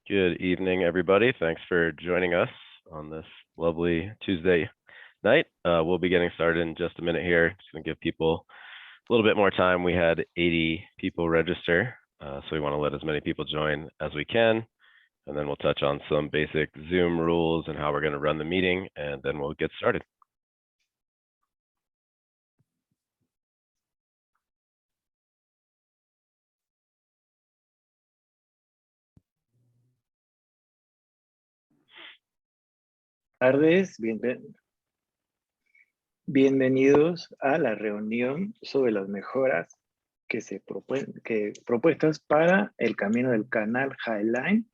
Good evening, everybody. Thanks for joining us on this lovely Tuesday night. We'll be getting started in just a minute here. Just going to give people a little bit more time. We had 80 people register, so we want to let as many people join as we can. And then we'll touch on some basic Zoom rules and how we're going to run the meeting, and then we'll get started. Tardes, bienvenidos a la reunión sobre las mejoras propuestas para el camino del canal Highline.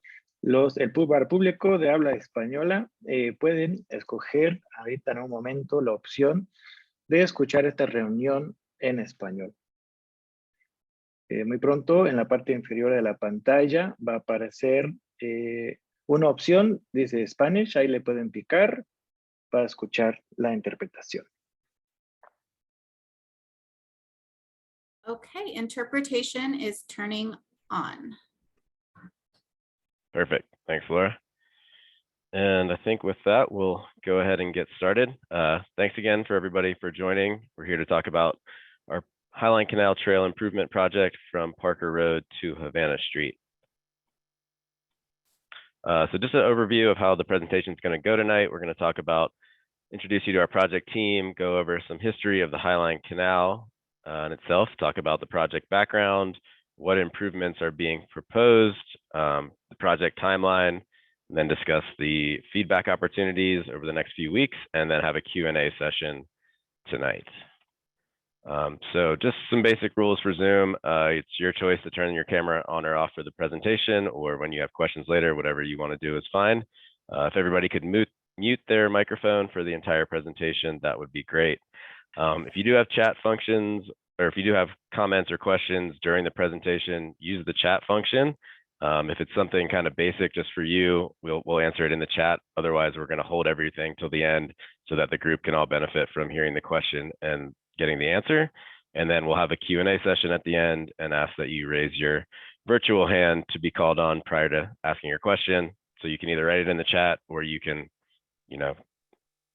El público de habla española pueden escoger ahorita en un momento la opción de escuchar esta reunión en español. Muy pronto en la parte inferior de la pantalla va a aparecer una opción, dice Spanish, ahí le pueden picar para escuchar la interpretación. Okay, interpretation is turning on. Perfect. Thanks, Laura. And I think with that, we'll go ahead and get started. Thanks again for everybody for joining. We're here to talk about our Highline Canal Trail Improvement Project from Parker Road to Havana Street. So just an overview of how the presentation is going to go tonight. We're going to introduce you to our project team, go over some history of the Highline Canal in itself, talk about the project background, what improvements are being proposed, the project timeline, and then discuss the feedback opportunities over the next few weeks, and then have a Q&A session tonight. So just some basic rules for Zoom. It's your choice to turn your camera on or off for the presentation, or when you have questions later, whatever you want to do is fine. If everybody could mute their microphone for the entire presentation, that would be great. If you do have chat functions, or if you do have comments or questions during the presentation, use the chat function. If it's something kind of basic just for you, we'll answer it in the chat. Otherwise, we're going to hold everything till the end so that the group can all benefit from hearing the question and getting the answer. And then we'll have a Q&A session at the end and ask that you raise your virtual hand to be called on prior to asking your question. So you can either write it in the chat, or you can,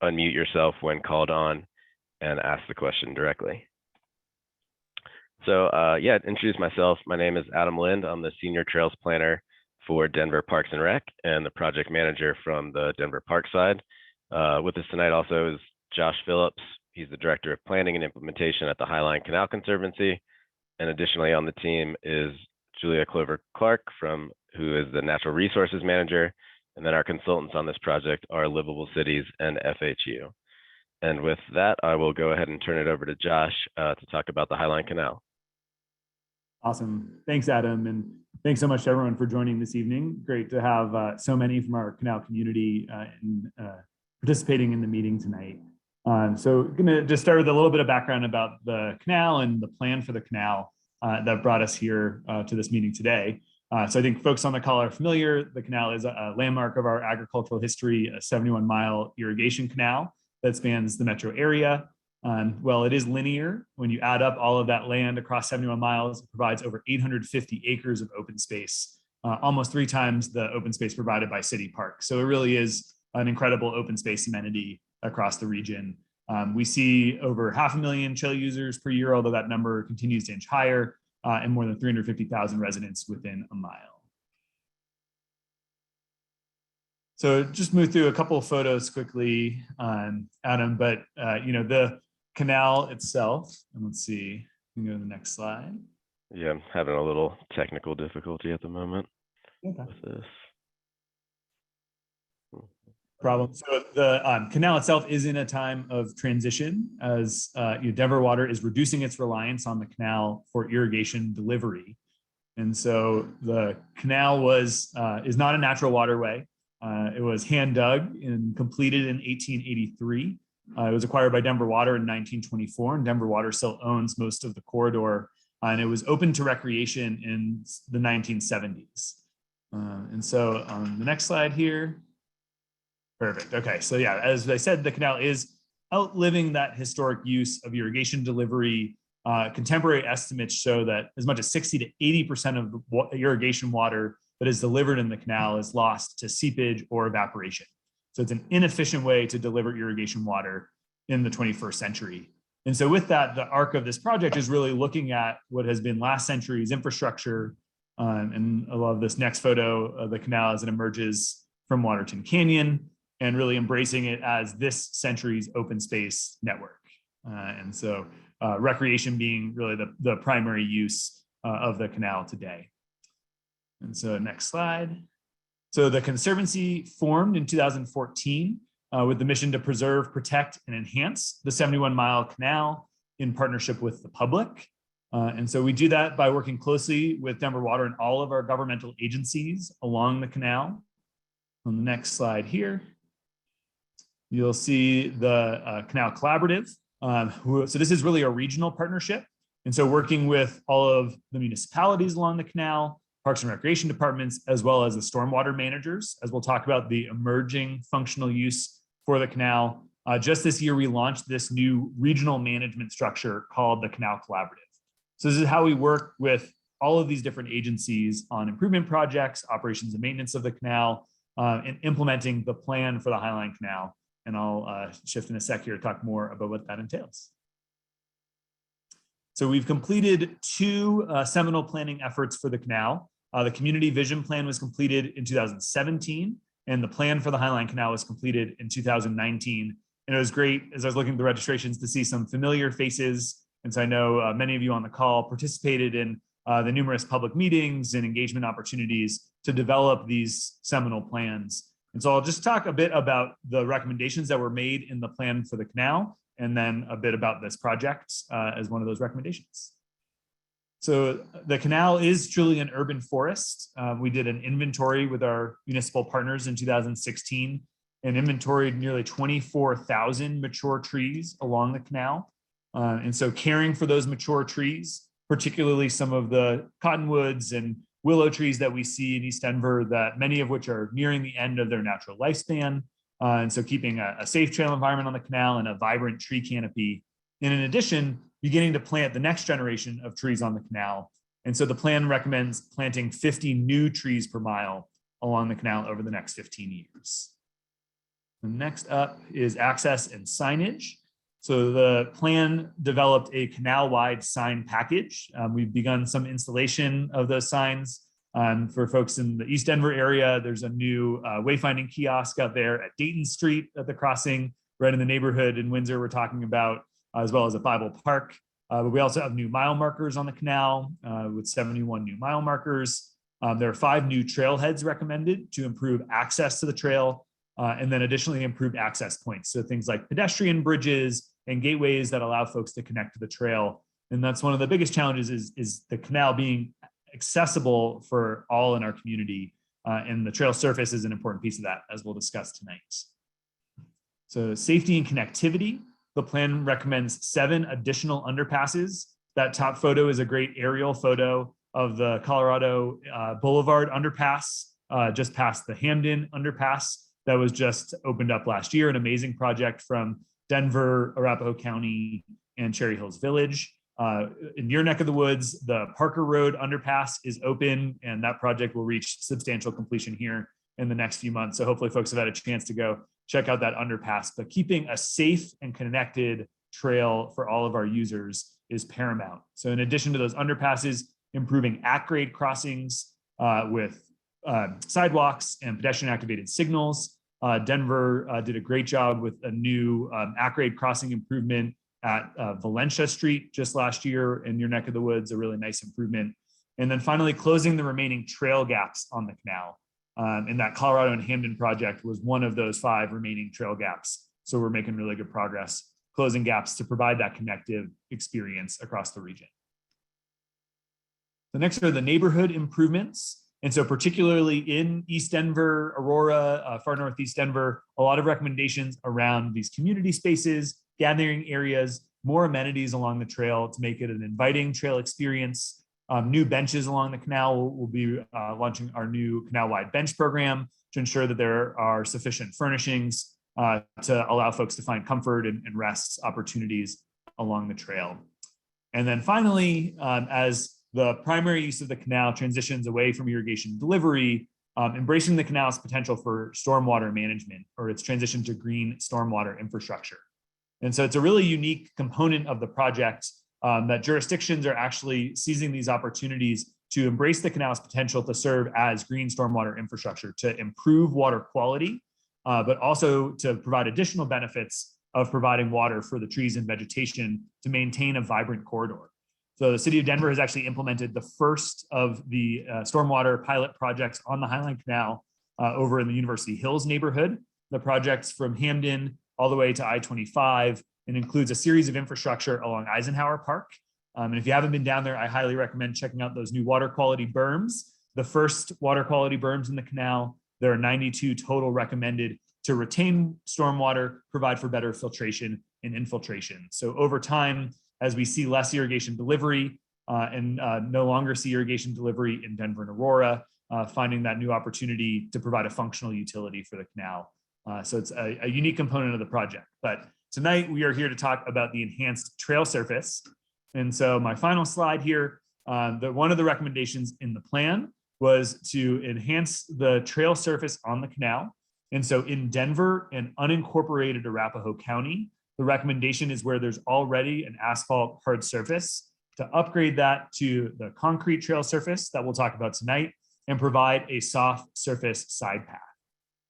unmute yourself when called on and ask the question directly. So yeah, to introduce myself, my name is Adam Lind. I'm the Senior Trails Planner for Denver Parks and Rec and the project manager from the Denver Park side. With us tonight also is Josh Phillips. He's the Director of Planning and Implementation at the Highline Canal Conservancy. And additionally on the team is Julia Clover Clark, who is the Natural Resources Manager. And then our consultants on this project are Livable Cities and FHU. And with that, I will go ahead and turn it over to Josh to talk about the Highline Canal. Awesome. Thanks, Adam. And thanks so much to everyone for joining this evening. Great to have so many from our canal community participating in the meeting tonight. So I'm going to just start with a little bit of background about the canal and the plan for the canal that brought us here to this meeting today. So I think folks on the call are familiar. The canal is a landmark of our agricultural history, a 71-mile irrigation canal that spans the metro area. Well, it is linear. When you add up all of that land across 71 miles, it provides over 850 acres of open space, almost 3 times the open space provided by city parks. So it really is an incredible open space amenity across the region. We see over 500,000 trail users per year, although that number continues to inch higher, and more than 350,000 residents within a mile. So just move through a couple of photos quickly, Adam, but the canal itself, and let's see, we can go to the next slide. Yeah, I'm having a little technical difficulty at the moment with this. Problem. So the canal itself is in a time of transition as Denver Water is reducing its reliance on the canal for irrigation delivery. And so the canal is not a natural waterway. It was hand dug and completed in 1883. It was acquired by Denver Water in 1924, and Denver Water still owns most of the corridor. And it was open to recreation in the 1970s. And so on the next slide here. Perfect. Okay. So yeah, as I said, the canal is outliving that historic use of irrigation delivery. Contemporary estimates show that as much as 60 to 80% of the irrigation water that is delivered in the canal is lost to seepage or evaporation. So it's an inefficient way to deliver irrigation water in the 21st century. And so with that, the arc of this project is really looking at what has been last century's infrastructure. And I love this next photo of the canal as it emerges from Waterton Canyon, and really embracing it as this century's open space network. And so recreation being really the primary use of the canal today. And so next slide. So the Conservancy formed in 2014 with the mission to preserve, protect, and enhance the 71-mile canal in partnership with the public. And so we do that by working closely with Denver Water and all of our governmental agencies along the canal. On the next slide here, you'll see the Canal Collaborative. So this is really a regional partnership. And so working with all of the municipalities along the canal, Parks and Recreation departments, as well as the stormwater managers, as we'll talk about the emerging functional use for the canal. Just this year, we launched this new regional management structure called the Canal Collaborative. So this is how we work with all of these different agencies on improvement projects, operations and maintenance of the canal, and implementing the plan for the Highline Canal. And I'll shift in a sec here to talk more about what that entails. So we've completed two seminal planning efforts for the canal. The Community Vision Plan was completed in 2017, and the plan for the Highline Canal was completed in 2019. And it was great, as I was looking at the registrations, to see some familiar faces. And so I know many of you on the call participated in the numerous public meetings and engagement opportunities to develop these seminal plans. And so I'll just talk a bit about the recommendations that were made in the plan for the canal, and then a bit about this project as one of those recommendations. So the canal is truly an urban forest. We did an inventory with our municipal partners in 2016 and inventoried nearly 24,000 mature trees along the canal. And so caring for those mature trees, particularly some of the cottonwoods and willow trees that we see in East Denver, that many of which are nearing the end of their natural lifespan. And so keeping a safe trail environment on the canal and a vibrant tree canopy. And in addition, beginning to plant the next generation of trees on the canal. And so the plan recommends planting 50 new trees per mile along the canal over the next 15 years. The next up is access and signage. So the plan developed a canal-wide sign package. We've begun some installation of those signs. For folks in the East Denver area, there's a new wayfinding kiosk out there at Dayton Street at the crossing, right in the neighborhood in Windsor we're talking about, as well as a Bible Park. But we also have new mile markers on the canal with 71 new mile markers. There are 5 new trailheads recommended to improve access to the trail, and then additionally improved access points. So things like pedestrian bridges and gateways that allow folks to connect to the trail. And that's one of the biggest challenges is the canal being accessible for all in our community. And the trail surface is an important piece of that, as we'll discuss tonight. So safety and connectivity. The plan recommends 7 additional underpasses. That top photo is a great aerial photo of the Colorado Boulevard underpass, just past the Hamden underpass that was just opened up last year, an amazing project from Denver, Arapahoe County, and Cherry Hills Village. In your neck of the woods, the Parker Road underpass is open, and that project will reach substantial completion here in the next few months. So hopefully folks have had a chance to go check out that underpass. But keeping a safe and connected trail for all of our users is paramount. So in addition to those underpasses, improving at-grade crossings with sidewalks and pedestrian activated signals. Denver did a great job with a new at-grade crossing improvement at Valencia Street just last year in your neck of the woods, a really nice improvement. And then finally closing the remaining trail gaps on the canal. And that Colorado and Hamden project was one of those 5 remaining trail gaps. So we're making really good progress closing gaps to provide that connective experience across the region. The next are the neighborhood improvements. And so particularly in East Denver, Aurora, far northeast Denver, a lot of recommendations around these community spaces, gathering areas, more amenities along the trail to make it an inviting trail experience. New benches along the canal. We'll be launching our new canal-wide bench program to ensure that there are sufficient furnishings to allow folks to find comfort and rest opportunities along the trail. And then finally, as the primary use of the canal transitions away from irrigation delivery, embracing the canal's potential for stormwater management, or its transition to green stormwater infrastructure. And so it's a really unique component of the project that jurisdictions are actually seizing these opportunities to embrace the canal's potential to serve as green stormwater infrastructure, to improve water quality, but also to provide additional benefits of providing water for the trees and vegetation to maintain a vibrant corridor. So the city of Denver has actually implemented the first of the stormwater pilot projects on the Highline Canal over in the University Hills neighborhood. The project's from Hamden all the way to I-25 and includes a series of infrastructure along Eisenhower Park. And if you haven't been down there, I highly recommend checking out those new water quality berms. The first water quality berms in the canal. There are 92 total recommended to retain stormwater, provide for better filtration and infiltration. So over time, as we see less irrigation delivery and no longer see irrigation delivery in Denver and Aurora, finding that new opportunity to provide a functional utility for the canal. So it's a unique component of the project. But tonight we are here to talk about the enhanced trail surface. And so my final slide here, one of the recommendations in the plan was to enhance the trail surface on the canal. And so in Denver and unincorporated Arapahoe County, the recommendation is where there's already an asphalt hard surface to upgrade that to the concrete trail surface that we'll talk about tonight and provide a soft surface side path.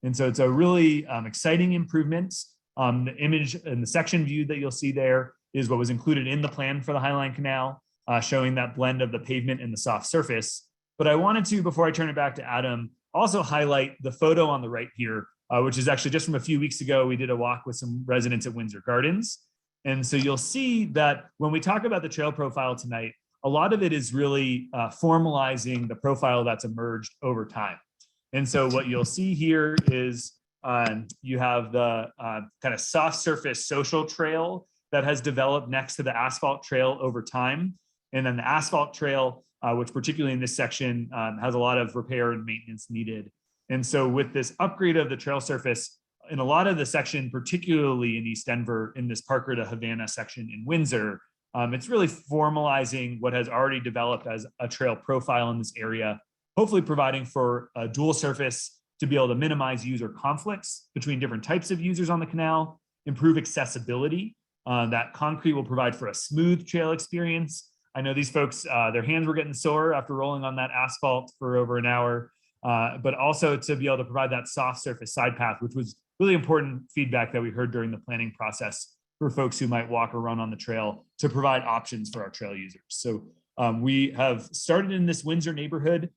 And so it's a really exciting improvement. The image and the section view that you'll see there is what was included in the plan for the Highline Canal, showing that blend of the pavement and the soft surface. But I wanted to, before I turn it back to Adam, also highlight the photo on the right here, which is actually just from a few weeks ago. We did a walk with some residents at Windsor Gardens. And so you'll see that when we talk about the trail profile tonight, a lot of it is really formalizing the profile that's emerged over time. And so what you'll see here is you have the kind of soft surface social trail that has developed next to the asphalt trail over time. And then the asphalt trail, which particularly in this section has a lot of repair and maintenance needed. And so with this upgrade of the trail surface, in a lot of the section, particularly in East Denver, in this Parker to Havana section in Windsor, it's really formalizing what has already developed as a trail profile in this area, hopefully providing for a dual surface to be able to minimize user conflicts between different types of users on the canal, improve accessibility. That concrete will provide for a smooth trail experience. I know these folks, their hands were getting sore after rolling on that asphalt for over an hour, but also to be able to provide that soft surface side path, which was really important feedback that we heard during the planning process for folks who might walk or run on the trail to provide options for our trail users. So we have started in this Windsor neighborhood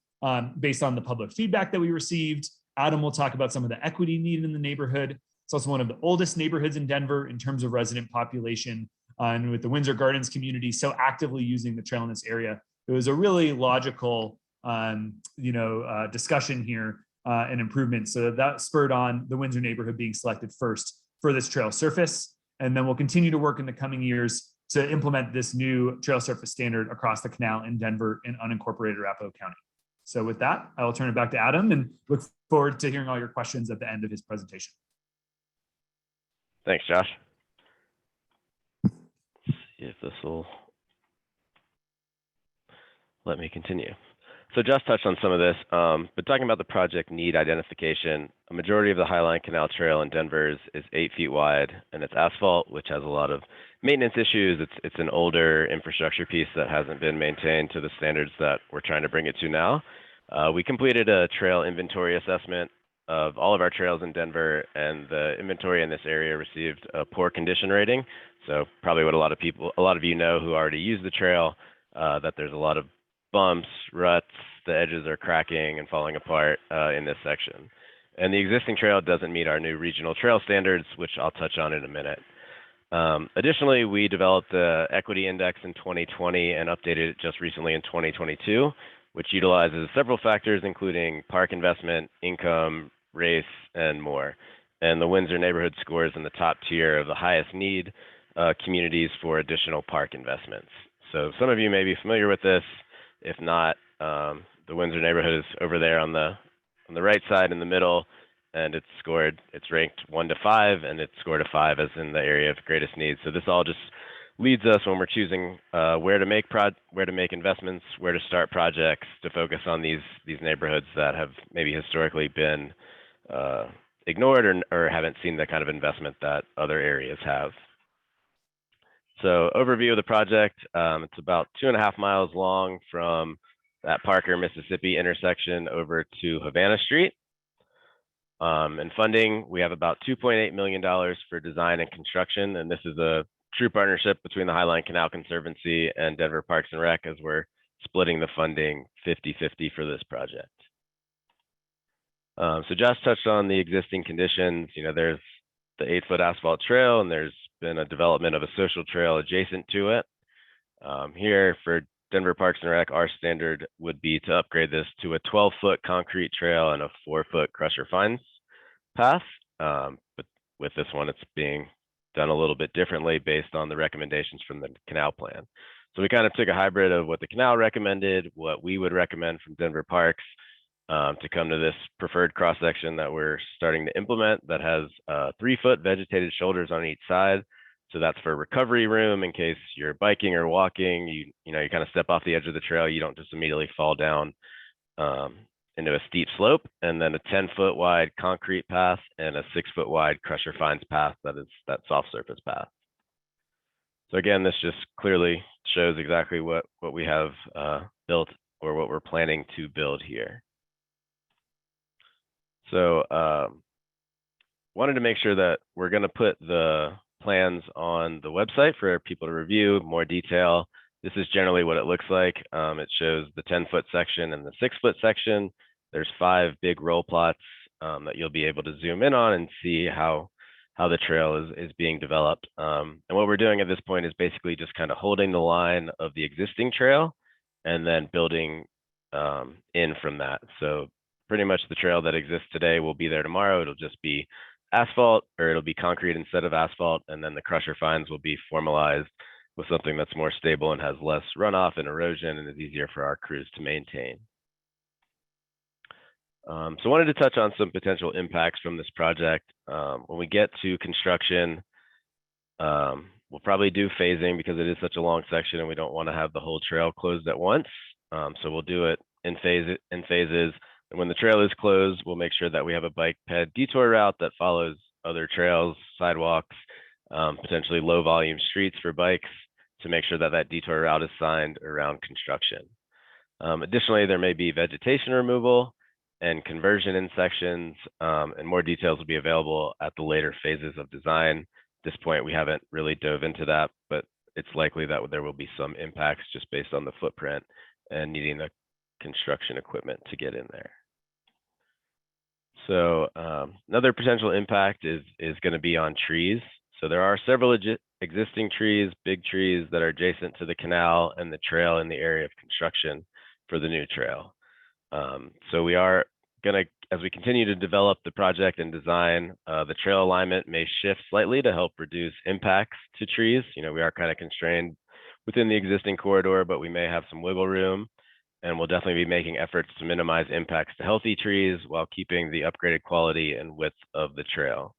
based on the public feedback that we received. Adam will talk about some of the equity needed in the neighborhood. It's also one of the oldest neighborhoods in Denver in terms of resident population. And with the Windsor Gardens community so actively using the trail in this area, it was a really logical discussion here and improvement. So that spurred on the Windsor neighborhood being selected first for this trail surface. And then we'll continue to work in the coming years to implement this new trail surface standard across the canal in Denver and unincorporated Arapahoe County. So with that, I will turn it back to Adam and look forward to hearing all your questions at the end of his presentation. Thanks, Josh. Let's see if this will let me continue. So Josh touched on some of this, but talking about the project need identification, a majority of the Highline Canal Trail in Denver is 8 feet wide, and it's asphalt, which has a lot of maintenance issues. It's an older infrastructure piece that hasn't been maintained to the standards that we're trying to bring it to now. We completed a trail inventory assessment of all of our trails in Denver, and the inventory in this area received a poor condition rating. So probably what a lot of you know who already use the trail, that there's a lot of bumps, ruts, the edges are cracking and falling apart in this section. And the existing trail doesn't meet our new regional trail standards, which I'll touch on in a minute. Additionally, we developed the equity index in 2020 and updated it just recently in 2022, which utilizes several factors, including park investment, income, race, and more. And the Windsor neighborhood scores in the top tier of the highest need communities for additional park investments. So some of you may be familiar with this. If not, the Windsor neighborhood is over there on the right side in the middle, and it's ranked 1 to 5, and it's scored a 5 as in the area of greatest need. So this all just leads us when we're choosing where to make investments, where to start projects, to focus on these neighborhoods that have maybe historically been ignored or haven't seen the kind of investment that other areas have. So overview of the project, it's about 2.5 miles long from that Parker, Mississippi intersection over to Havana Street. And funding, we have about $2.8 million for design and construction, and this is a true partnership between the Highline Canal Conservancy and Denver Parks and Rec, as we're splitting the funding 50-50 for this project. So Josh touched on the existing conditions. You know, there's the 8-foot asphalt trail, and there's been a development of a social trail adjacent to it. Here for Denver Parks and Rec, our standard would be to upgrade this to a 12-foot concrete trail and a 4-foot crusher fines path. But with this one, it's being done a little bit differently based on the recommendations from the canal plan. So we kind of took a hybrid of what the canal recommended, what we would recommend from Denver Parks, to come to this preferred cross section that we're starting to implement that has 3-foot vegetated shoulders on each side. So that's for recovery room in case you're biking or walking, you know, you kind of step off the edge of the trail, you don't just immediately fall down into a steep slope, and then a 10-foot wide concrete path and a 6-foot wide crusher fines path that is that soft surface path. So again, this just clearly shows exactly what we have built or what we're planning to build here. So wanted to make sure that we're going to put the plans on the website for people to review more detail. This is generally what it looks like. It shows the 10-foot section and the 6-foot section. There's 5 big roll plots that you'll be able to zoom in on and see how the trail is being developed. And what we're doing at this point is basically just kind of holding the line of the existing trail and then building in from that. So pretty much the trail that exists today will be there tomorrow. It'll just be asphalt, or it'll be concrete instead of asphalt, and then the crusher fines will be formalized with something that's more stable and has less runoff and erosion and is easier for our crews to maintain. So I wanted to touch on some potential impacts from this project. When we get to construction, we'll probably do phasing because it is such a long section and we don't want to have the whole trail closed at once. So we'll do it in phases. And when the trail is closed, we'll make sure that we have a bike ped detour route that follows other trails, sidewalks, potentially low volume streets for bikes, to make sure that that detour route is signed around construction. Additionally, there may be vegetation removal and conversion in sections, and more details will be available at the later phases of design. At this point, we haven't really dove into that, but it's likely that there will be some impacts just based on the footprint and needing the construction equipment to get in there. So another potential impact is going to be on trees. So there are several existing trees, big trees that are adjacent to the canal and the trail in the area of construction for the new trail. So we are going to, as we continue to develop the project and design, the trail alignment may shift slightly to help reduce impacts to trees. You know, we are kind of constrained within the existing corridor, but we may have some wiggle room. And we'll definitely be making efforts to minimize impacts to healthy trees while keeping the upgraded quality and width of the trail.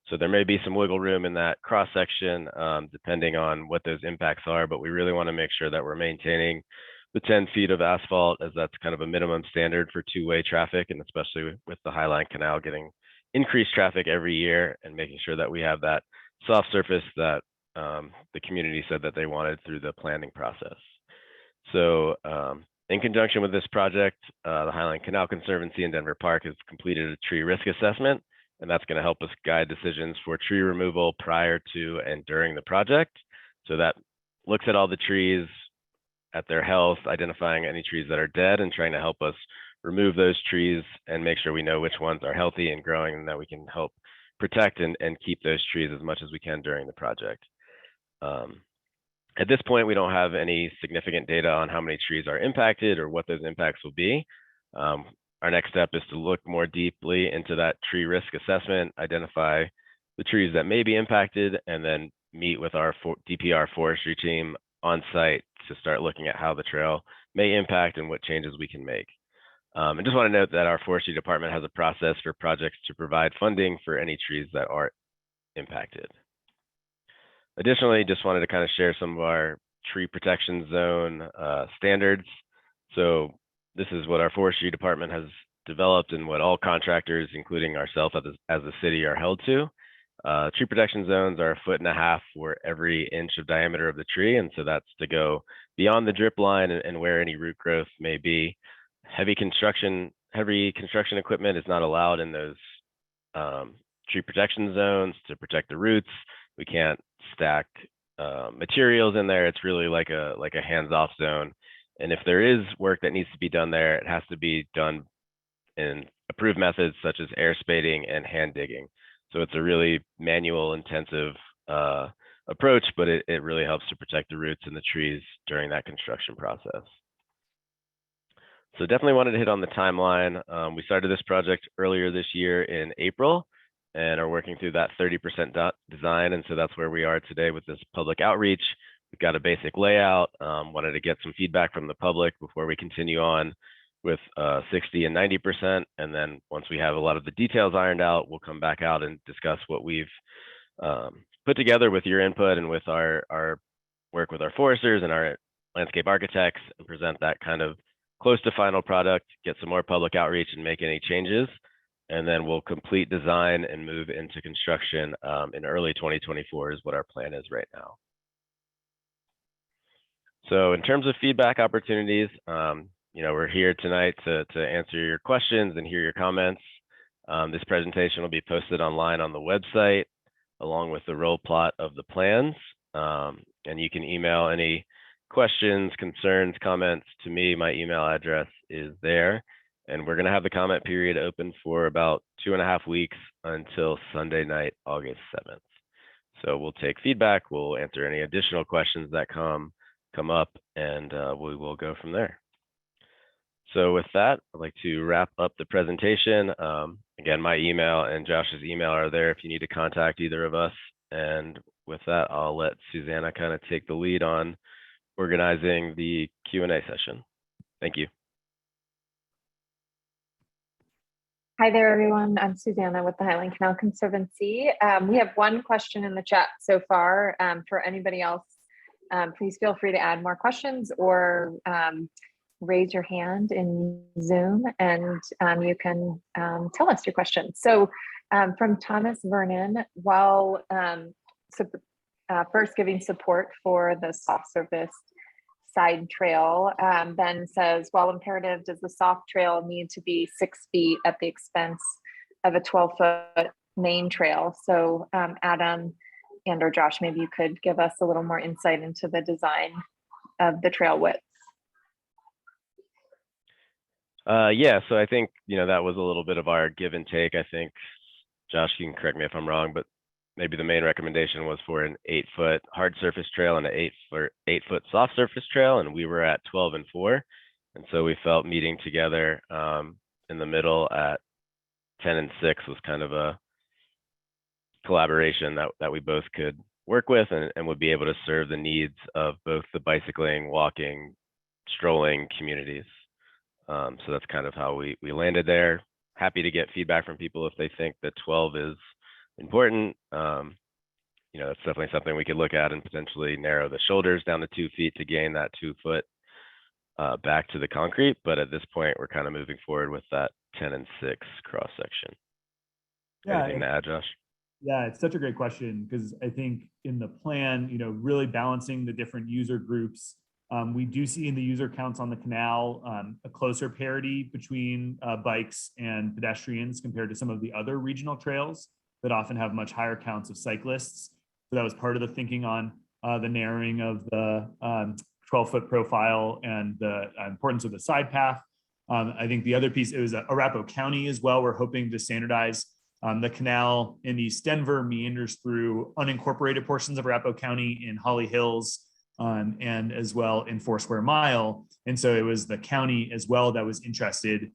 So there may be some wiggle room in that cross section, depending on what those impacts are, but we really want to make sure that we're maintaining the 10 feet of asphalt, as that's kind of a minimum standard for two-way traffic, and especially with the Highline Canal getting increased traffic every year, and making sure that we have that soft surface that the community said that they wanted through the planning process. So in conjunction with this project, the Highline Canal Conservancy in Denver Park has completed a tree risk assessment, and that's going to help us guide decisions for tree removal prior to and during the project. So that looks at all the trees, at their health, identifying any trees that are dead and trying to help us remove those trees and make sure we know which ones are healthy and growing, and that we can help protect and keep those trees as much as we can during the project. At this point, we don't have any significant data on how many trees are impacted or what those impacts will be. Our next step is to look more deeply into that tree risk assessment, identify the trees that may be impacted, and then meet with our DPR forestry team on site to start looking at how the trail may impact and what changes we can make. I just want to note that our forestry department has a process for projects to provide funding for any trees that are impacted. Additionally, just wanted to kind of share some of our tree protection zone standards. So this is what our forestry department has developed and what all contractors, including ourselves as a city, are held to. Tree protection zones are 1.5 feet for every inch of diameter of the tree. And so that's to go beyond the drip line and where any root growth may be. Heavy construction equipment is not allowed in those tree protection zones to protect the roots. We can't stack materials in there. It's really like a hands-off zone. And if there is work that needs to be done there, it has to be done in approved methods such as air spading and hand digging. So it's a really manual intensive approach, but it really helps to protect the roots and the trees during that construction process. So definitely wanted to hit on the timeline. We started this project earlier this year in April and are working through that 30% design. And so that's where we are today with this public outreach. We've got a basic layout, wanted to get some feedback from the public before we continue on with 60 and 90%. And then once we have a lot of the details ironed out, we'll come back out and discuss what we've put together with your input and with our work with our foresters and our landscape architects, and present that kind of close to final product, get some more public outreach and make any changes. And then we'll complete design and move into construction in early 2024 is what our plan is right now. So in terms of feedback opportunities, we're here tonight to answer your questions and hear your comments. This presentation will be posted online on the website, along with the roll plot of the plans. And you can email any questions, concerns, comments to me. My email address is there. And we're going to have the comment period open for about 2.5 weeks until Sunday night, August 7th. So we'll take feedback, we'll answer any additional questions that come up, and we will go from there. So with that, I'd like to wrap up the presentation. Again, my email and Josh's email are there if you need to contact either of us. And with that, I'll let Susanna kind of take the lead on organizing the Q&A session. Thank you. Hi there, everyone. I'm Susanna with the Highland Canal Conservancy. We have one question in the chat so far. For anybody else, please feel free to add more questions or raise your hand in Zoom and you can tell us your question. So from Thomas Vernon, while first giving support for the soft surface side trail, Ben says, while imperative, does the soft trail need to be 6 feet at the expense of a 12-foot main trail? So Adam and or Josh, maybe you could give us a little more insight into the design of the trail width. Yeah, so I think, that was a little bit of our give and take. I think, Josh, you can correct me if I'm wrong, but maybe the main recommendation was for an 8-foot hard surface trail and an 8-foot soft surface trail, and we were at 12 and 4. And so we felt meeting together in the middle at 10 and 6 was kind of a collaboration that we both could work with and would be able to serve the needs of both the bicycling, walking, strolling communities. So that's kind of how we landed there. Happy to get feedback from people if they think that 12 is important. That's definitely something we could look at and potentially narrow the shoulders down to 2 feet to gain that 2 foot back to the concrete. But at this point, we're kind of moving forward with that 10 and 6 cross section. Yeah. Anything to add, Josh? Yeah, it's such a great question because I think in the plan, really balancing the different user groups. We do see in the user counts on the canal a closer parity between bikes and pedestrians compared to some of the other regional trails that often have much higher counts of cyclists. So that was part of the thinking on the narrowing of the 12-foot profile and the importance of the side path. I think the other piece, it was Arapahoe County as well. We're hoping to standardize the canal in East Denver meanders through unincorporated portions of Arapahoe County in Holly Hills and as well in 4 Square Mile. And so it was the county as well that was interested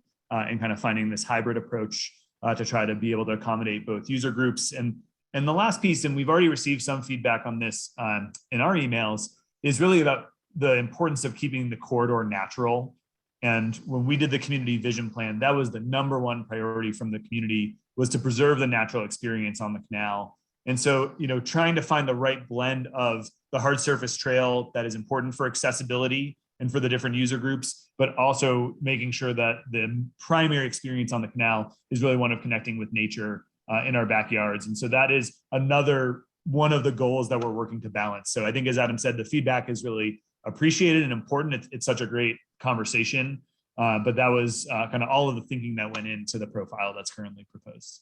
in kind of finding this hybrid approach to try to be able to accommodate both user groups. And the last piece, and we've already received some feedback on this in our emails, is really about the importance of keeping the corridor natural. And when we did the community vision plan, that was the #1 priority from the community, was to preserve the natural experience on the canal. And so, trying to find the right blend of the hard surface trail that is important for accessibility and for the different user groups, but also making sure that the primary experience on the canal is really one of connecting with nature in our backyards. And so that is another one of the goals that we're working to balance. So I think, as Adam said, the feedback is really appreciated and important. It's such a great conversation, but that was kind of all of the thinking that went into the profile that's currently proposed.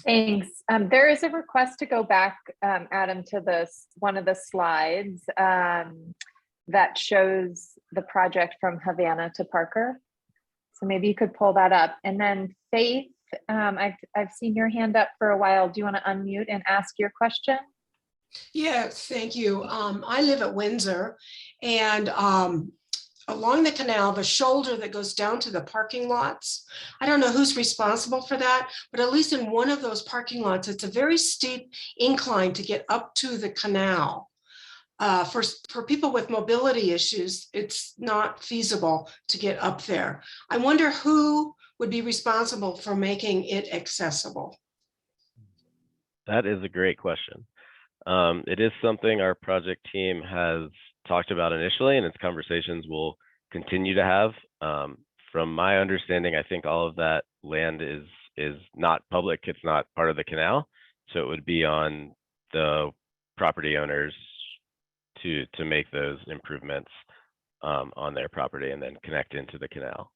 Thanks. There is a request to go back, Adam, to one of the slides that shows the project from Havana to Parker. So maybe you could pull that up. And then Faith, I've seen your hand up for a while. Do you want to unmute and ask your question? Yes, thank you. I live at Windsor, and along the canal, the shoulder that goes down to the parking lots, I don't know who's responsible for that, but at least in one of those parking lots, it's a very steep incline to get up to the canal. For people with mobility issues, it's not feasible to get up there. I wonder who would be responsible for making it accessible. That is a great question. It is something our project team has talked about initially, and it's conversations we'll continue to have. From my understanding, I think all of that land is not public. It's not part of the canal, so it would be on the property owners to make those improvements on their property and then connect into the canal.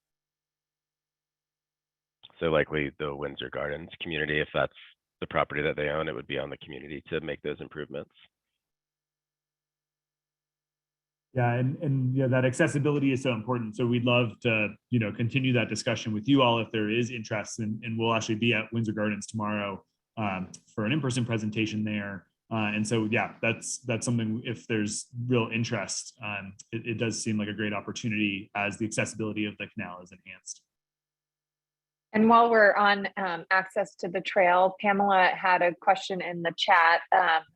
So likely the Windsor Gardens community, if that's the property that they own, it would be on the community to make those improvements. Yeah, and that accessibility is so important. So we'd love to, continue that discussion with you all if there is interest, and we'll actually be at Windsor Gardens tomorrow for an in-person presentation there. And so, yeah, that's something, if there's real interest, it does seem like a great opportunity as the accessibility of the canal is enhanced. And while we're on access to the trail, Pamela had a question in the chat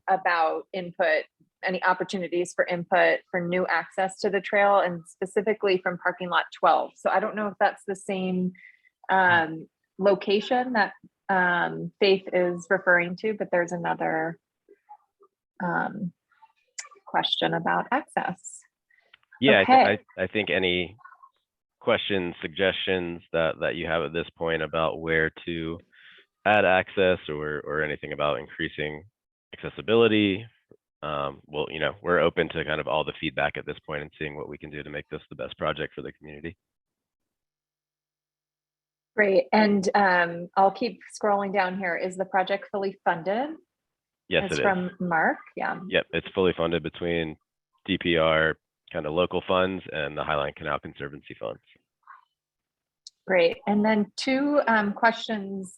about input, any opportunities for input for new access to the trail, and specifically from parking lot 12. So I don't know if that's the same location that Faith is referring to, but there's another question about access. Yeah, okay. I think any questions, suggestions that you have at this point about where to add access or anything about increasing accessibility, well, we're open to kind of all the feedback at this point and seeing what we can do to make this the best project for the community. Great. And I'll keep scrolling down here. Is the project fully funded? Yes, it's it from is. Mark. Yeah. Yep, it's fully funded between DPR kind of local funds and the Highline Canal Conservancy funds. Great. And then two questions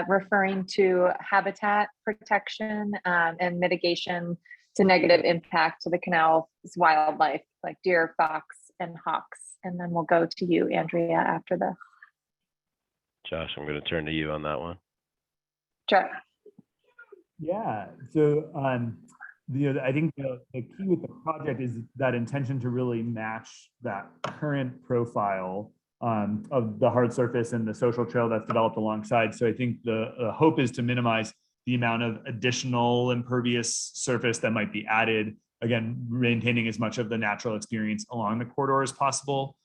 referring to habitat protection and mitigation to negative impact to the canal's wildlife, like deer, fox, and hawks. And then we'll go to you, Andrea, after this. Josh, I'm going to turn to you on that one. Sure. Yeah, so I think the key with the project is that intention to really match that current profile of the hard surface and the social trail that's developed alongside. So I think the hope is to minimize the amount of additional impervious surface that might be added, again, maintaining as much of the natural experience along the corridor as possible.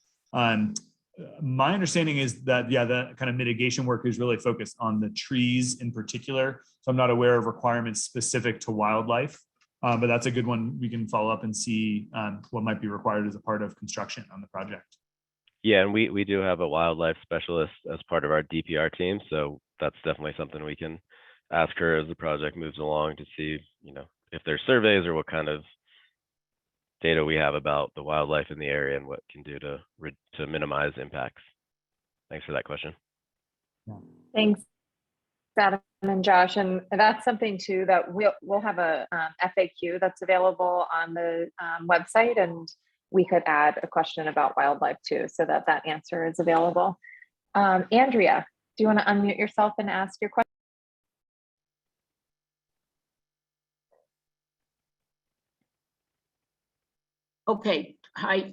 My understanding is that, yeah, the kind of mitigation work is really focused on the trees in particular. So I'm not aware of requirements specific to wildlife, but that's a good one. We can follow up and see what might be required as a part of construction on the project. Yeah, and we do have a wildlife specialist as part of our DPR team. So that's definitely something we can ask her as the project moves along to see, if there's surveys or what kind of data we have about the wildlife in the area and what it can do to minimize impacts. Thanks for that question. Thanks, Adam and Josh. And that's something too that we'll have a FAQ that's available on the website, and we could add a question about wildlife too, so that answer is available. Andrea, do you want to unmute yourself and ask your question? Okay, hi,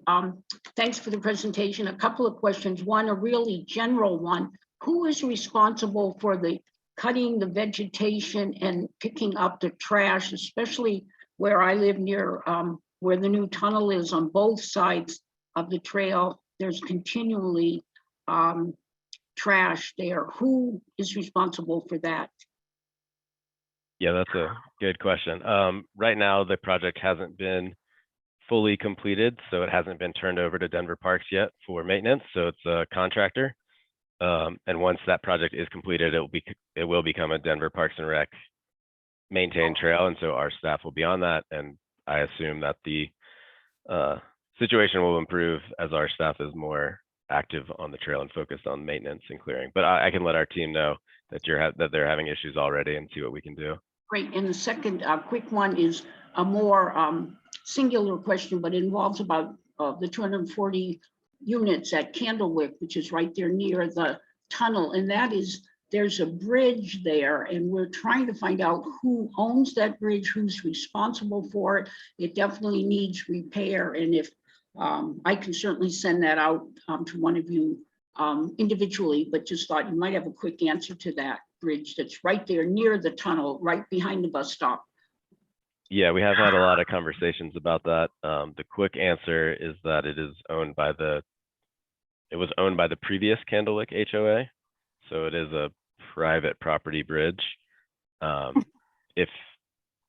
thanks for the presentation. A couple of questions. One, a really general one. Who is responsible for the cutting the vegetation and picking up the trash, especially where I live near where the new tunnel is on both sides of the trail. There's continually trash there. Who is responsible for that? Yeah, that's a good question. Right now, the project hasn't been fully completed, so it hasn't been turned over to Denver Parks yet for maintenance. So it's a contractor. And once that project is completed, it will become a Denver Parks and Rec maintained trail, and so our staff will be on that. And I assume that the situation will improve as our staff is more active on the trail and focused on maintenance and clearing. But I can let our team know that they're having issues already and see what we can do. Great. And the second quick one is a more singular question, but it involves about the 240 units at Candlewick, which is right there near the tunnel. And that is, there's a bridge there, and we're trying to find out who owns that bridge, who's responsible for it. It definitely needs repair. And if I can certainly send that out to one of you individually, but just thought you might have a quick answer to that bridge that's right there near the tunnel, right behind the bus stop. Yeah, we have had a lot of conversations about that. The quick answer is that it was owned by the previous Candlewick HOA. So it is a private property bridge. If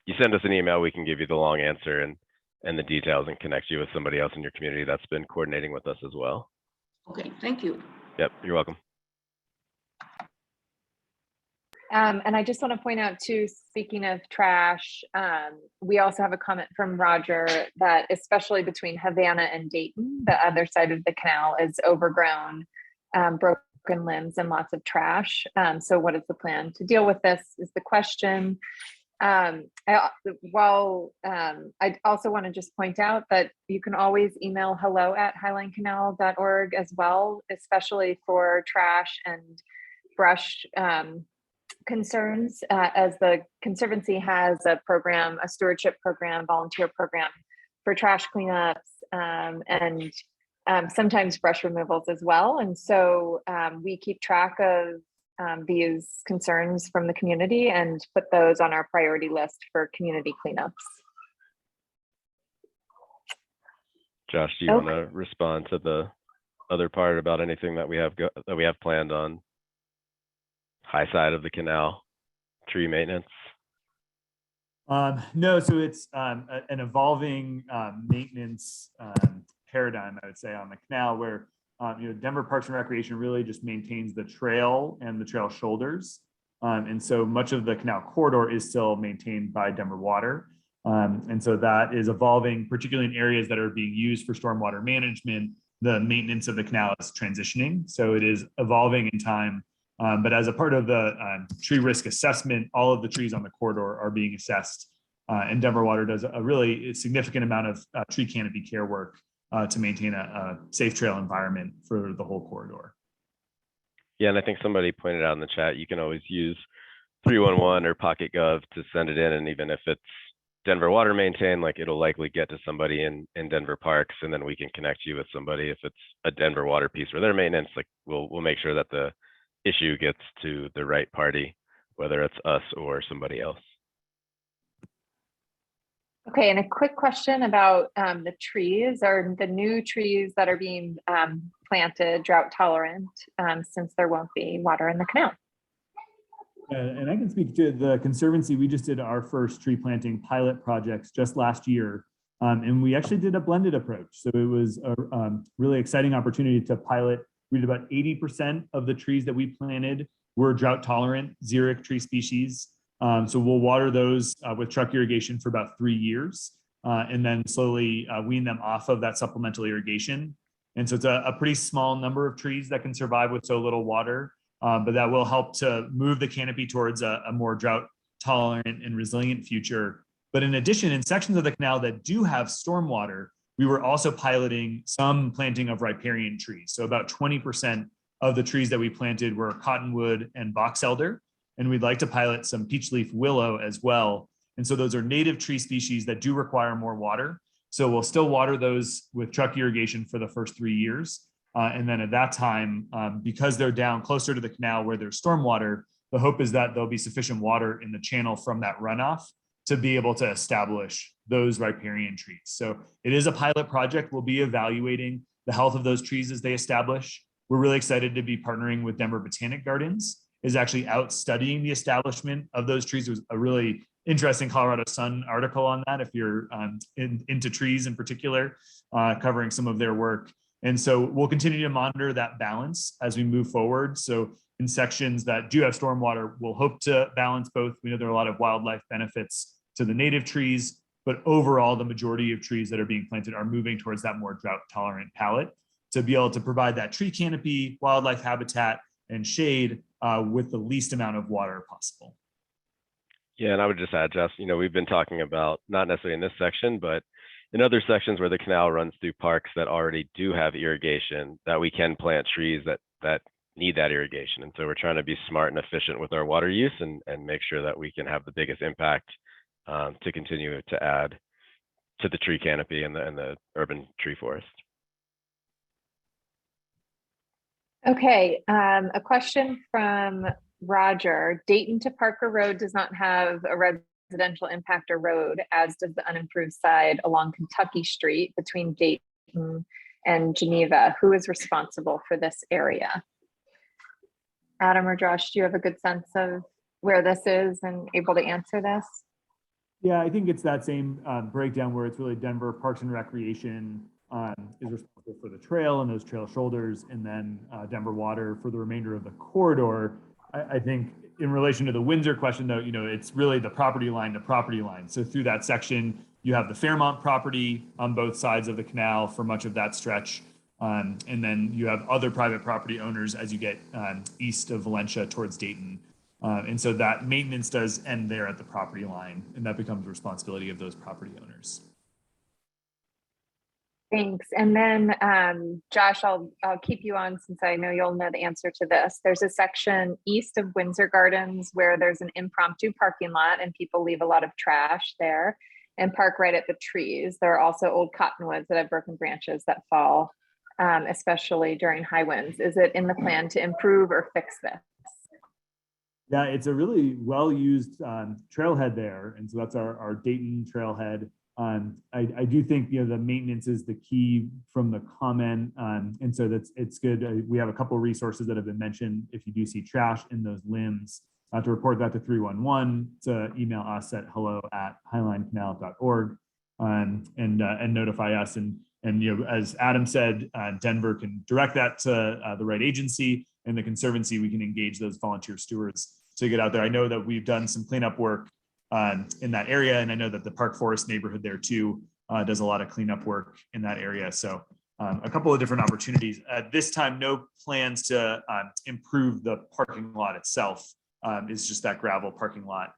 you send us an email, we can give you the long answer and the details and connect you with somebody else in your community that's been coordinating with us as well. Okay, thank you. Yep, you're welcome. And I just want to point out too, speaking of trash, we also have a comment from Roger that especially between Havana and Dayton, the other side of the canal is overgrown, broken limbs and lots of trash. So what is the plan to deal with this is the question. I also want to just point out that you can always email hello@highlinecanal.org as well, especially for trash and brush concerns, as the Conservancy has a program, a stewardship program, volunteer program for trash cleanups and sometimes brush removals as well. And so we keep track of these concerns from the community and put those on our priority list for community cleanups. Josh, do you want to respond to the other part about anything that we have planned on high side of the canal, tree maintenance? No, so it's an evolving maintenance paradigm, I would say, on the canal, where Denver Parks and Recreation really just maintains the trail and the trail shoulders, and so much of the canal corridor is still maintained by Denver Water, and so that is evolving, particularly in areas that are being used for stormwater management. The maintenance of the canal is transitioning, so it is evolving in time. But as a part of the tree risk assessment, all of the trees on the corridor are being assessed, and Denver Water does a really significant amount of tree canopy care work to maintain a safe trail environment for the whole corridor. Yeah, and I think somebody pointed out in the chat, you can always use 311 or Pocket Gov to send it in, and even if it's Denver Water maintained, like it'll likely get to somebody in Denver Parks, and then we can connect you with somebody if it's a Denver Water piece for their maintenance. Like we'll make sure that the issue gets to the right party, whether it's us or somebody else. Okay, and a quick question about the trees. Are the new trees that are being planted drought tolerant since there won't be water in the canal? And I can speak to the Conservancy. We just did our first tree planting pilot projects just last year. And we actually did a blended approach. So it was a really exciting opportunity to pilot. We did about 80% of the trees that we planted were drought tolerant xeric tree species. So we'll water those with truck irrigation for about 3 years and then slowly wean them off of that supplemental irrigation. And so it's a pretty small number of trees that can survive with so little water, but that will help to move the canopy towards a more drought tolerant and resilient future. But in addition, in sections of the canal that do have stormwater, we were also piloting some planting of riparian trees. So about 20% of the trees that we planted were cottonwood and box elder. And we'd like to pilot some peach leaf willow as well. And so those are native tree species that do require more water. So we'll still water those with truck irrigation for the first 3 years. And then at that time, because they're down closer to the canal where there's stormwater, the hope is that there'll be sufficient water in the channel from that runoff to be able to establish those riparian trees. So it is a pilot project. We'll be evaluating the health of those trees as they establish. We're really excited to be partnering with Denver Botanic Gardens, is actually out studying the establishment of those trees. There was a really interesting Colorado Sun article on that, if you're into trees in particular, covering some of their work. And so we'll continue to monitor that balance as we move forward. So in sections that do have stormwater, we'll hope to balance both. We know there are a lot of wildlife benefits to the native trees, but overall, the majority of trees that are being planted are moving towards that more drought tolerant palette to be able to provide that tree canopy, wildlife habitat, and shade with the least amount of water possible. Yeah, and I would just add, Jess, we've been talking about, not necessarily in this section, but in other sections where the canal runs through parks that already do have irrigation, that we can plant trees that need that irrigation. And so we're trying to be smart and efficient with our water use and make sure that we can have the biggest impact to continue to add to the tree canopy and the urban tree forest. Okay, a question from Roger. Dayton to Parker Road does not have a residential impact or road, as does the unimproved side along Kentucky Street between Dayton and Geneva. Who is responsible for this area? Adam or Josh, do you have a good sense of where this is and able to answer this? Yeah, I think it's that same breakdown where it's really Denver Parks and Recreation is responsible for the trail and those trail shoulders, and then Denver Water for the remainder of the corridor. I think in relation to the Windsor question, though, it's really the property line to property line. So through that section, you have the Fairmont property on both sides of the canal for much of that stretch. And then you have other private property owners as you get east of Valencia towards Dayton. And so that maintenance does end there at the property line, and that becomes the responsibility of those property owners. Thanks. And then Josh, I'll keep you on since I know you'll know the answer to this. There's a section east of Windsor Gardens where there's an impromptu parking lot and people leave a lot of trash there and park right at the trees. There are also old cottonwoods that have broken branches that fall, especially during high winds. Is it in the plan to improve or fix this? Yeah, it's a really well-used trailhead there. And so that's our Dayton trailhead. I do think the maintenance is the key from the comment, and so it's good. We have a couple of resources that have been mentioned. If you do see trash in those limbs, to report that to 311, to email us at hello@highlinecanal.org and notify us. And as Adam said, Denver can direct that to the right agency, and the Conservancy, we can engage those volunteer stewards to get out there. I know that we've done some cleanup work in that area. And I know that the Park Forest neighborhood there too does a lot of cleanup work in that area. So a couple of different opportunities. At this time, no plans to improve the parking lot itself. It's just that gravel parking lot,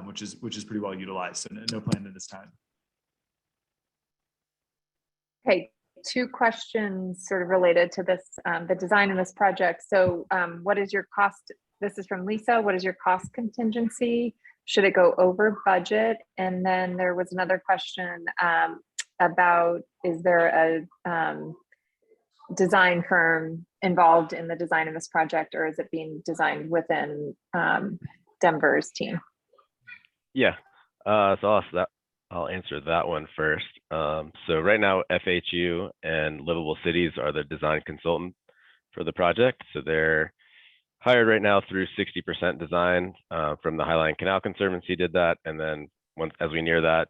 which is pretty well utilized. So no plan at this time. Okay, two questions sort of related to this, the design of this project. So what is your cost? This is from Lisa. What is your cost contingency? Should it go over budget? And then there was another question about, is there a design firm involved in the design of this project, or is it being designed within Denver's team? Yeah, so I'll answer that one first. So right now, FHU and Livable Cities are the design consultant for the project. So they're hired right now through 60% design from the Highline Canal Conservancy did that. And then as we near that,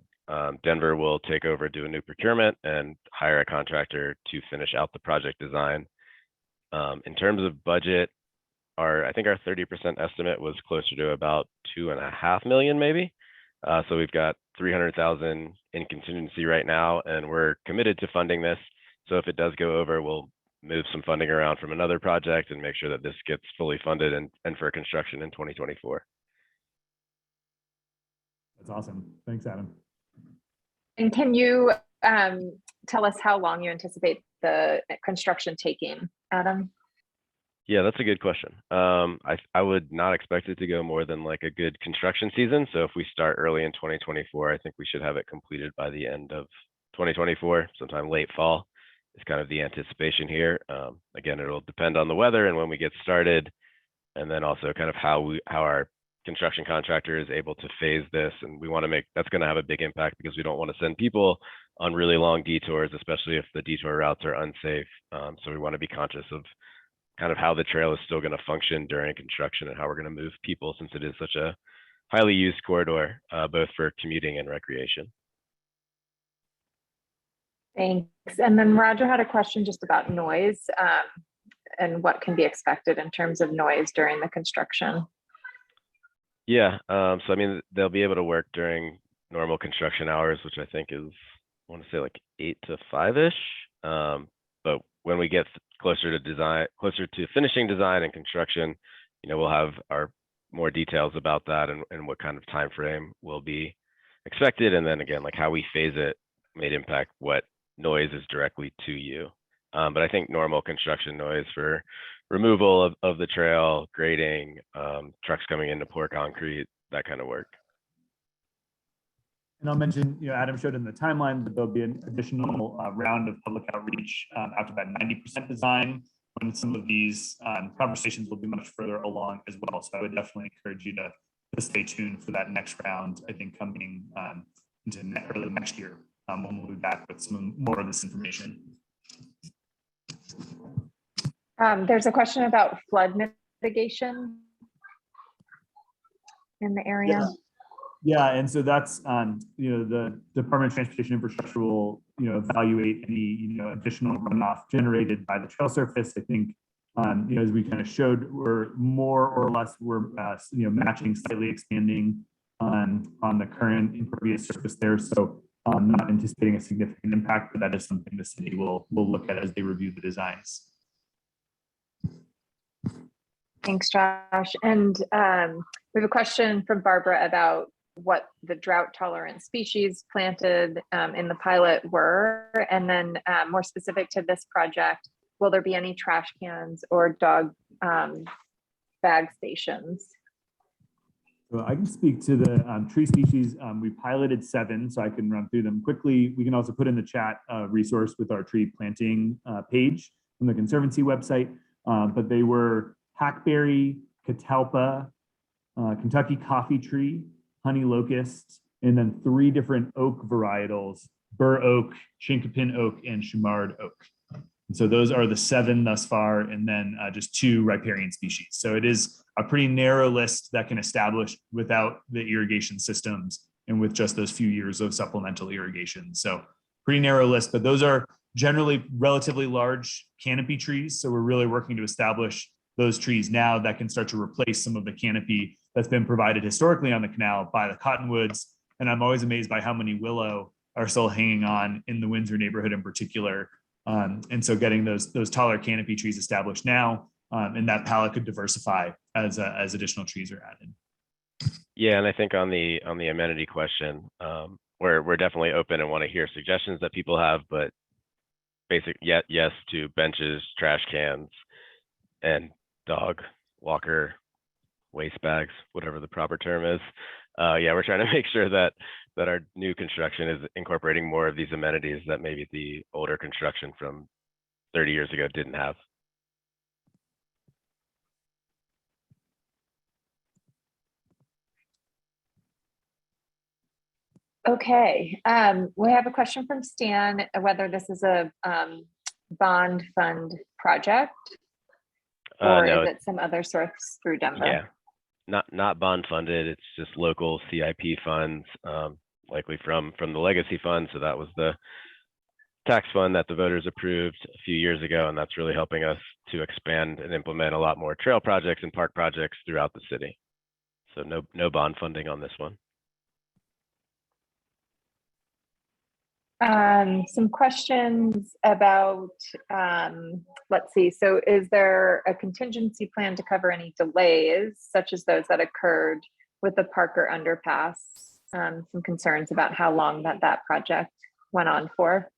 Denver will take over, do a new procurement and hire a contractor to finish out the project design. In terms of budget, I think our 30% estimate was closer to about $2.5 million maybe. So we've got $300,000 in contingency right now, and we're committed to funding this. So if it does go over, we'll move some funding around from another project and make sure that this gets fully funded and for construction in 2024. That's awesome. Thanks, Adam. And can you tell us how long you anticipate the construction taking, Adam? Yeah, that's a good question. I would not expect it to go more than like a good construction season. So if we start early in 2024, I think we should have it completed by the end of 2024, sometime late fall. Is kind of the anticipation here. Again, it'll depend on the weather and when we get started and then also kind of how our construction contractor is able to phase this. And we want to make, that's going to have a big impact because we don't want to send people on really long detours, especially if the detour routes are unsafe. So we want to be conscious of kind of how the trail is still going to function during construction and how we're going to move people, since it is such a highly used corridor, both for commuting and recreation. Thanks. And then Roger had a question just about noise and what can be expected in terms of noise during the construction. Yeah, so I mean, they'll be able to work during normal construction hours, which I think is, I want to say like 8 to 5-ish. But when we get closer to finishing design and construction, you know, we'll have our more details about that and what kind of time frame will be expected. And then again, like how we phase it may impact what noise is directly to you. But I think normal construction noise for removal of the trail, grading, trucks coming in to pour concrete, that kind of work. And I'll mention, you know, Adam showed in the timeline that there'll be an additional round of public outreach after that 90% design, when some of these conversations will be much further along as well. So I would definitely encourage you to stay tuned for that next round, I think coming into early next year, when we'll be back with some more of this information. There's a question about flood mitigation in the area. Yeah, and so that's you know, the Department of Transportation Infrastructure will, you know, evaluate any, you know, additional runoff generated by the trail surface. I think you know, as we kind of showed, we're more or less you know, matching, slightly expanding on the current impervious surface there. So not anticipating a significant impact, but that is something the city will look at as they review the designs. Thanks, Josh. And we have a question from Barbara about what the drought tolerant species planted in the pilot were. And then more specific to this project, will there be any trash cans or dog bag stations? So I can speak to the tree species. We piloted 7, so I can run through them quickly. We can also put in the chat resource with our tree planting page from the Conservancy website. But they were hackberry, catalpa, Kentucky coffee tree, honey locust, and then 3 different oak varietals: bur oak, chinkapin oak, and chamard oak. And so those are the 7 thus far, and then just 2 riparian species. So it is a pretty narrow list that can establish without the irrigation systems and with just those few years of supplemental irrigation. So pretty narrow list, but those are generally relatively large canopy trees. So we're really working to establish those trees now that can start to replace some of the canopy that's been provided historically on the canal by the cottonwoods. And I'm always amazed by how many willow are still hanging on in the Windsor neighborhood in particular. And so getting those taller canopy trees established now, and that palette could diversify as additional trees are added. Yeah, and I think on the amenity question, we're definitely open and want to hear suggestions that people have, but yes to benches, trash cans, and dog walker waste bags, whatever the proper term is. Yeah, we're trying to make sure that our new construction is incorporating more of these amenities that maybe the older construction from 30 years ago didn't have. Okay, we have a question from Stan, whether this is a bond fund project or No, is it some other source through Denver? Yeah, not bond funded. It's just local CIP funds, likely from the legacy fund. So that was the tax fund that the voters approved a few years ago, and that's really helping us to expand and implement a lot more trail projects and park projects throughout the city. So no bond funding on this one. Some questions about, let's see, so is there a contingency plan to cover any delays, such as those that occurred with the Parker underpass? Some concerns about how long that project went on for.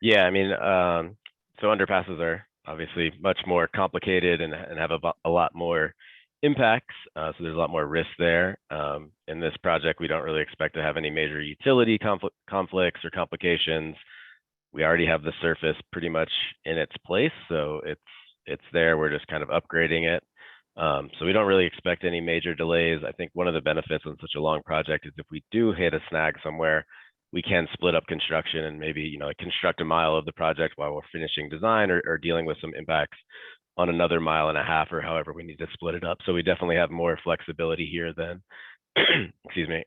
Yeah, I mean, so underpasses are obviously much more complicated and have a lot more impacts. So there's a lot more risk there. In this project, we don't really expect to have any major utility conflicts or complications. We already have the surface pretty much in its place, so it's there. We're just kind of upgrading it. So we don't really expect any major delays. I think one of the benefits on such a long project is if we do hit a snag somewhere, we can split up construction and maybe, like construct a mile of the project while we're finishing design or dealing with some impacts on another mile and a half or however we need to split it up. So we definitely have more flexibility here than, excuse me,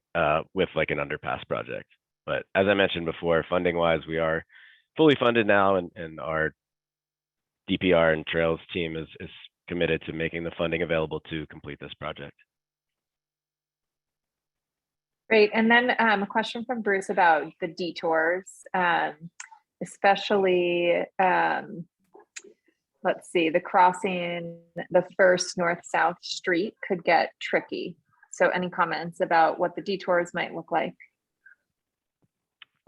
with like an underpass project. But as I mentioned before, funding wise, we are fully funded now, and our DPR and Trails team is committed to making the funding available to complete this project. Great. And then a question from Bruce about the detours, especially, let's see, the crossing the first north-south street could get tricky. So any comments about what the detours might look like?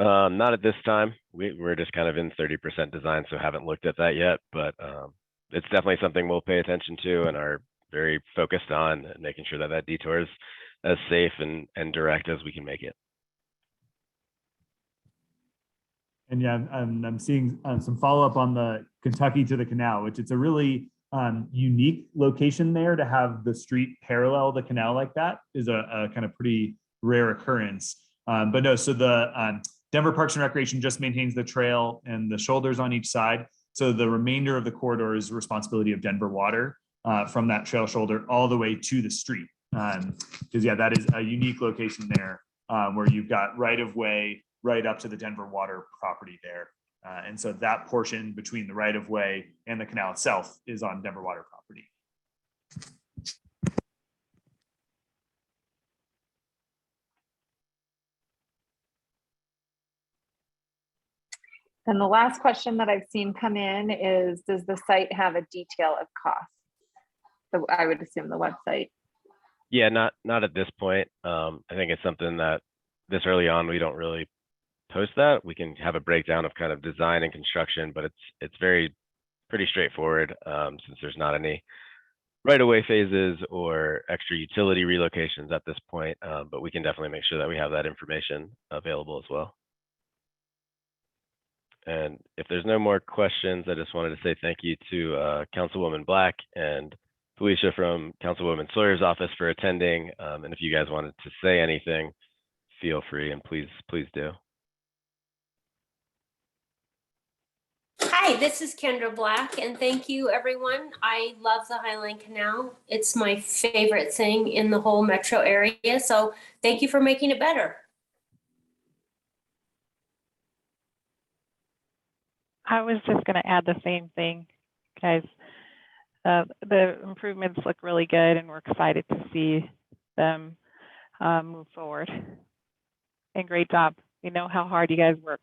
Not at this time. We're just kind of in 30% design, so haven't looked at that yet, but it's definitely something we'll pay attention to and are very focused on making sure that that detour is as safe and direct as we can make it. And yeah, I'm seeing some follow-up on the Kentucky to the canal, which it's a really unique location there. To have the street parallel the canal like that is a kind of pretty rare occurrence. But no, so the Denver Parks and Recreation just maintains the trail and the shoulders on each side. So the remainder of the corridor is the responsibility of Denver Water from that trail shoulder all the way to the street. Because yeah, that is a unique location there where you've got right of way right up to the Denver Water property there. And so that portion between the right of way and the canal itself is on Denver Water property. And the last question that I've seen come in is, does the site have a detail of cost? So I would assume the website. Yeah, not at this point. I think it's something that this early on, we don't really post that. We can have a breakdown of kind of design and construction, but it's pretty straightforward since there's not any right-of-way phases or extra utility relocations at this point, but we can definitely make sure that we have that information available as well. And if there's no more questions, I just wanted to say thank you to Councilwoman Black and Felicia from Councilwoman Sawyer's office for attending. And if you guys wanted to say anything, feel free, and please do. Hi, this is Kendra Black, and thank you, everyone. I love the Highline Canal. It's my favorite thing in the whole metro area, so thank you for making it better. I was just going to add the same thing, guys. The improvements look really good, and we're excited to see them move forward. And great job. We know how hard you guys work.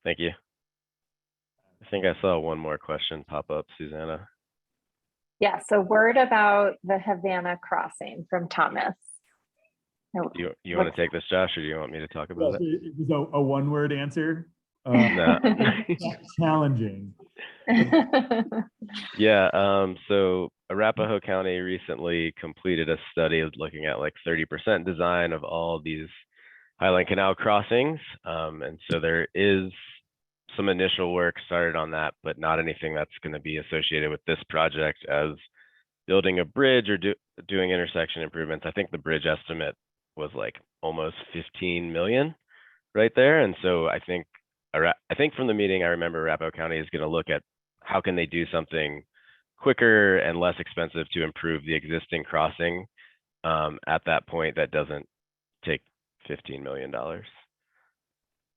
Thank you. I think I saw one more question pop up, Susanna. Yeah, so word about the Havana crossing from Thomas. You want to take this, Josh, or do you want me to talk about it? It was a one-word answer. No. Challenging. Yeah, so Arapahoe County recently completed a study of looking at like 30% design of all these Highline Canal crossings. And so there is some initial work started on that, but not anything that's going to be associated with this project as building a bridge or doing intersection improvements. I think the bridge estimate was like almost 15 million right there. And so I think from the meeting, I remember Arapahoe County is going to look at how can they do something quicker and less expensive to improve the existing crossing at that point that doesn't take $15 million.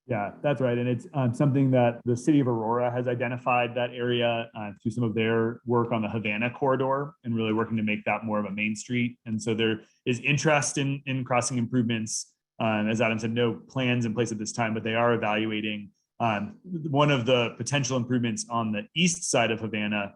Yeah, that's right. And it's something that the city of Aurora has identified that area through some of their work on the Havana corridor and really working to make that more of a main street. And so there is interest in crossing improvements. As Adam said, no plans in place at this time, but they are evaluating one of the potential improvements on the east side of Havana,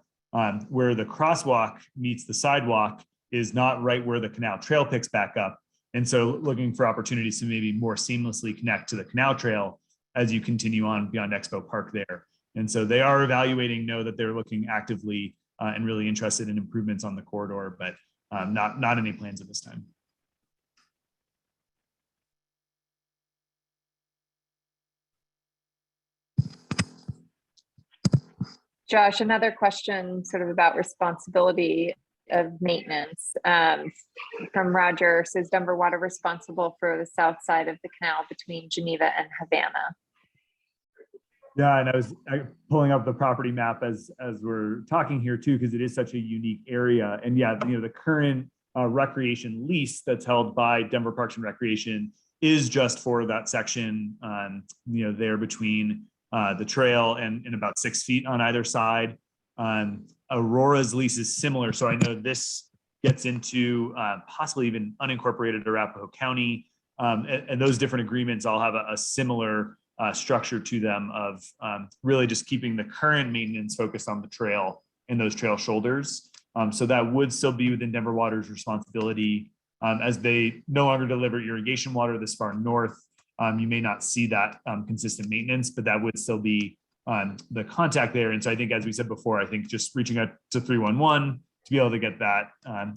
where the crosswalk meets the sidewalk is not right where the canal trail picks back up. And so looking for opportunities to maybe more seamlessly connect to the canal trail as you continue on beyond Expo Park there. And so they are evaluating, know that they're looking actively and really interested in improvements on the corridor, but not any plans at this time. Josh, another question sort of about responsibility. of maintenance. From Roger, says Denver Water responsible for the south side of the canal between Geneva and Havana. Yeah, and I was pulling up the property map as we're talking here too, because it is such a unique area. And yeah, the current recreation lease that's held by Denver Parks and Recreation is just for that section, there between the trail and about 6 feet on either side. Aurora's lease is similar, so I know this gets into possibly even unincorporated Arapahoe County, and those different agreements all have a similar structure to them of really just keeping the current maintenance focused on the trail and those trail shoulders. So that would still be within Denver Water's responsibility. As they no longer deliver irrigation water this far north, you may not see that consistent maintenance, but that would still be the contact there. And so I think, as we said before, I think just reaching out to 311 to be able to get that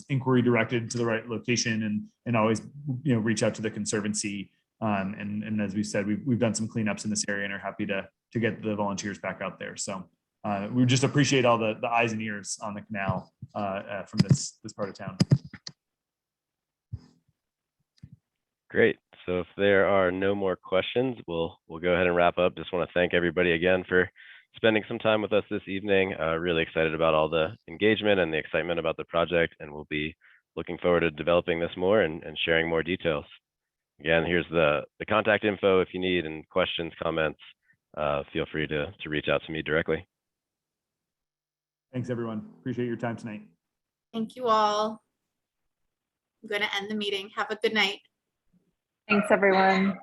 inquiry directed to the right location, and always reach out to the Conservancy. And as we said, we've done some cleanups in this area and are happy to get the volunteers back out there. So we just appreciate all the eyes and ears on the canal from this part of town. Great. So if there are no more questions, we'll go ahead and wrap up. Just want to thank everybody again for spending some time with us this evening. Really excited about all the engagement and the excitement about the project, and we'll be looking forward to developing this more and sharing more details. Again, here's the contact info if you need, and questions, comments, feel free to reach out to me directly. Thanks, everyone. Appreciate your time tonight. Thank you all. I'm going to end the meeting. Have a good night. Thanks, everyone.